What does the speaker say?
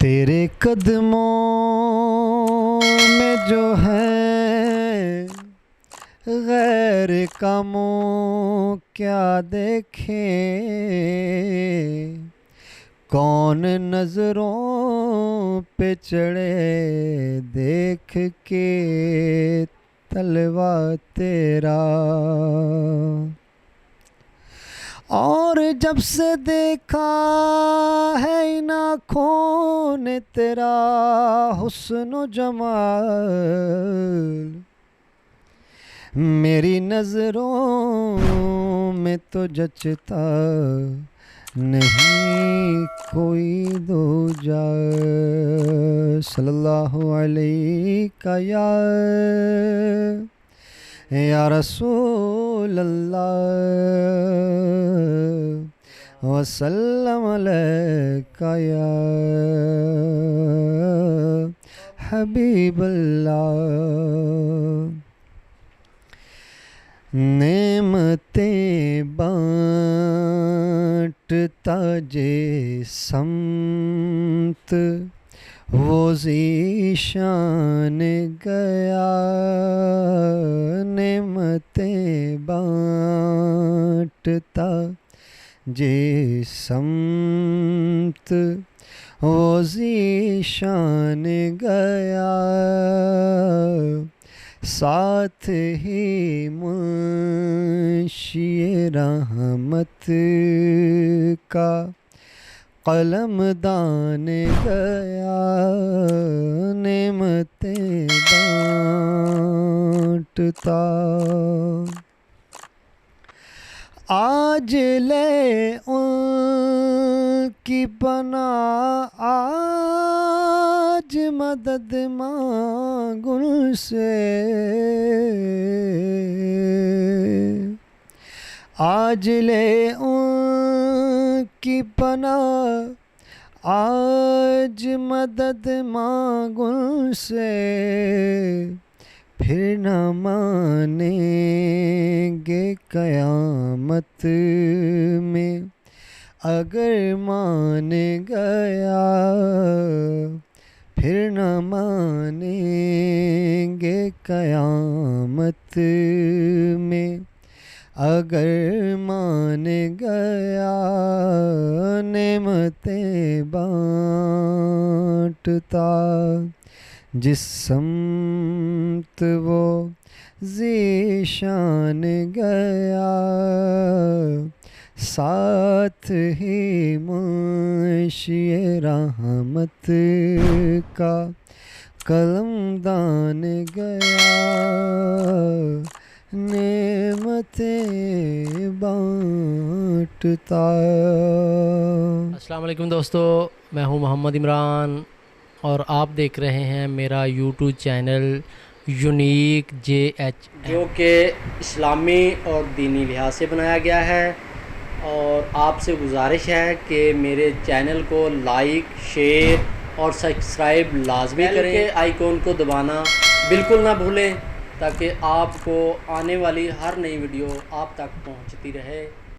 تیرے قدموں میں جو ہے غیر کا منہ کیا دیکھیں، کون نظروں پہ چڑھے دیکھ کے تلوا تیرا، اور جب سے دیکھا ہے ان آنکھوں نے تیرا حسن و جمال، میری نظروں میں تو جچتا نہیں کوئی دوجا۔ صلی اللہ علیہ یا رسول اللہ وسلم علیکہ یا حبیب اللہ۔ نعمتیں بانٹتا جے سمت وہ ذیشان گیا، نعمتیں بانٹتا جے سمت وہ ذیشان گیا، ساتھ ہی منشی رحمت کا قلم دان گیا، نعمتیں بانٹتا آج لے ان کی پناہ، آج مدد مانگ ان سے، آج لے ان کی پناہ، آج مدد مانگ ان سے، پھر نہ مانیں گے قیامت میں اگر مان گیا، پھر نہ مانیں گے قیامت میں اگر مان گیا، نعمتیں بانٹتا جس سمت وہ ذیشان گیا، ساتھ ہی منشی رحمت کا قلم دان گیا، نعمتیں بانٹتا۔ السلام علیکم دوستو، میں ہوں محمد عمران اور آپ دیکھ رہے ہیں میرا یوٹیوب چینل یونیک JH، جو کہ اسلامی اور دینی لحاظ سے بنایا گیا ہے، اور آپ سے گزارش ہے کہ میرے چینل کو لائک، شیئر اور سبسکرائب لازمی کریں، کے آئیکن کو دبانا بالکل نہ بھولیں تاکہ آپ کو آنے والی ہر نئی ویڈیو آپ تک پہنچتی رہے۔